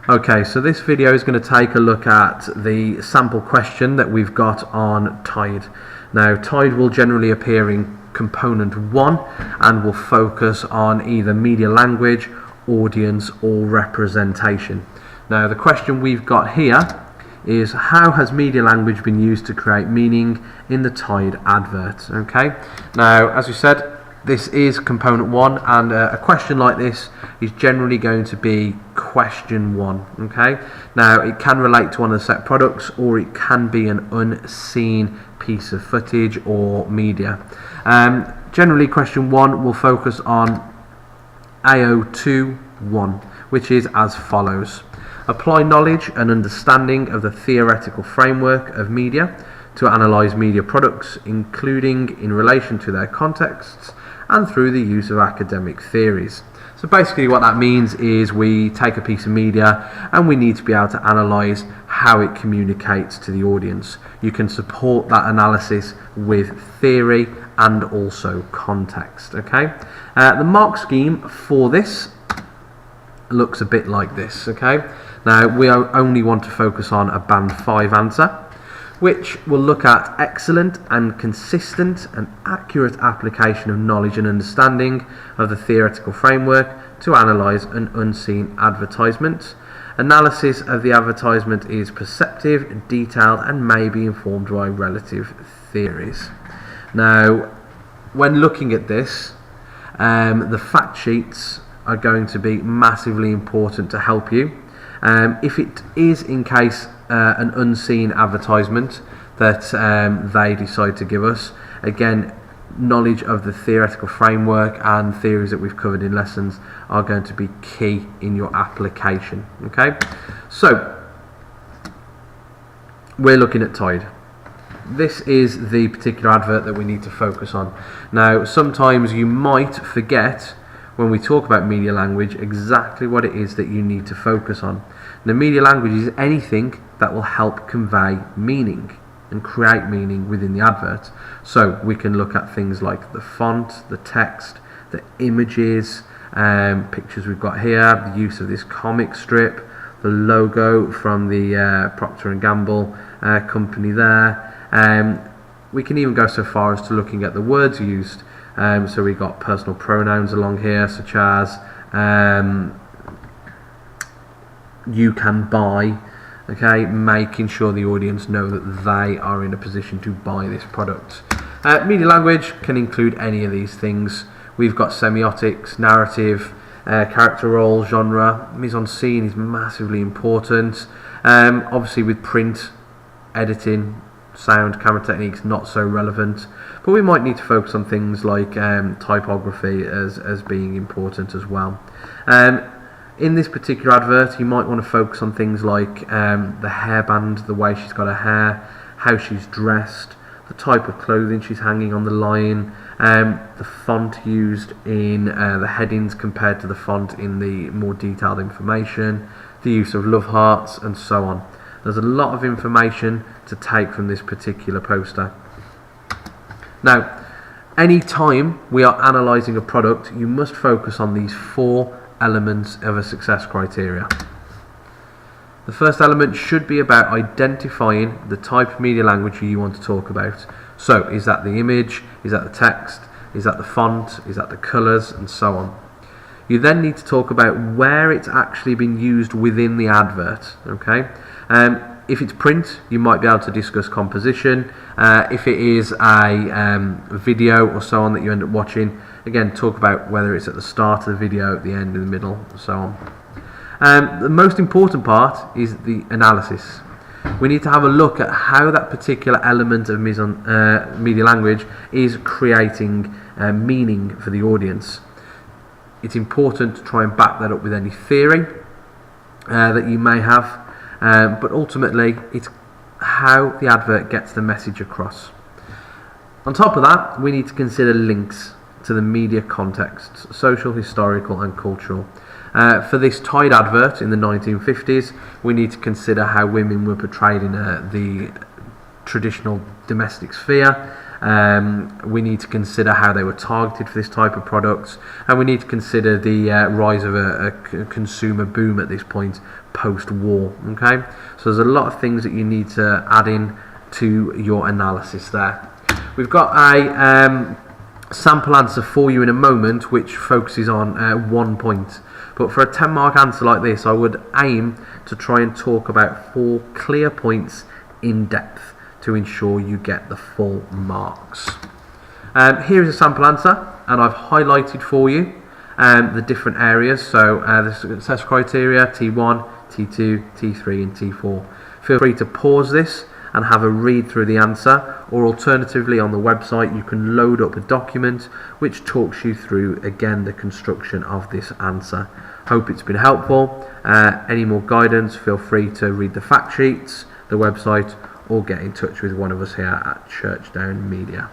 Okay, so this video is going to take a look at the sample question that we've got on Tide. Now, Tide will generally appear in component 1 and will focus on either media language, audience or representation. Now, the question we've got here is, how has media language been used to create meaning in the Tide advert? Okay, now as we said, this is component 1, and a question like this is generally going to be question 1. Okay, now it can relate to one of the set products, or it can be an unseen piece of footage or media. Generally question 1 will focus on AO2.1, which is as follows: apply knowledge and understanding of the theoretical framework of media to analyse media products, including in relation to their contexts and through the use of academic theories. So basically what that means is we take a piece of media and we need to be able to analyse how it communicates to the audience. You can support that analysis with theory and also context. Okay, the mark scheme for this looks a bit like this. Okay, now we only want to focus on a band 5 answer, which will look at excellent and consistent and accurate application of knowledge and understanding of the theoretical framework to analyse an unseen advertisement. Analysis of the advertisement is perceptive, detailed and may be informed by relative theories. Now, when looking at this, the fact sheets are going to be massively important to help you. If it is in case an unseen advertisement that they decide to give us, again, knowledge of the theoretical framework and theories that we've covered in lessons are going to be key in your application. Okay, so we're looking at Tide. This is the particular advert that we need to focus on. Now, sometimes you might forget when we talk about media language exactly what it is that you need to focus on. The media language is anything that will help convey meaning and create meaning within the advert. So we can look at things like the font, the text, the images, pictures we've got here, the use of this comic strip, the logo from the Procter & Gamble company there. We can even go so far as to looking at the words used. So we got personal pronouns along here, such as you can buy. Okay, making sure the audience know that they are in a position to buy this product. Media language can include any of these things. We've got semiotics, narrative, character role, genre. Mise-en-scene is massively important. Obviously with print, editing, sound, camera techniques, not so relevant, but we might need to focus on things like typography as being important as well. In this particular advert, you might want to focus on things like the hairband, the way she's got her hair, how she's dressed, the type of clothing she's hanging on the line, the font used in the headings compared to the font in the more detailed information, the use of love hearts and so on. There's a lot of information to take from this particular poster. Now, any time we are analysing a product, you must focus on these 4 elements of a success criteria. The first element should be about identifying the type of media language you want to talk about. So, is that the image? Is that the text? Is that the font? Is that the colours? And so on. You then need to talk about where it's actually been used within the advert. Okay. If it's print, you might be able to discuss composition. If it is a video or so on that you end up watching, again, talk about whether it's at the start of the video, at the end, in the middle, and so on. The most important part is the analysis. We need to have a look at how that particular element of media language is creating meaning for the audience. It's important to try and back that up with any theory that you may have. But ultimately, it's how the advert gets the message across. On top of that, we need to consider links to the media contexts, social, historical and cultural. For this Tide advert in the 1950s, we need to consider how women were portrayed in the traditional domestic sphere, We need to consider how they were targeted for this type of product, and we need to consider the rise of a consumer boom at this point post-war. Okay, so there's a lot of things that you need to add in to your analysis there. We've got a sample answer for you in a moment which focuses on 1 point, but for a 10-mark answer like this I would aim to try and talk about 4 clear points in depth to ensure you get the full marks. Here is a sample answer, and I've highlighted for you the different areas, so the success criteria, T1, T2, T3 and T4. Feel free to pause this and have a read through the answer, or alternatively on the website you can load up a document which talks you through again the construction of this answer. Hope it's been helpful. Any more guidance, feel free to read the fact sheets, the website, or get in touch with one of us here at Churchdown Media.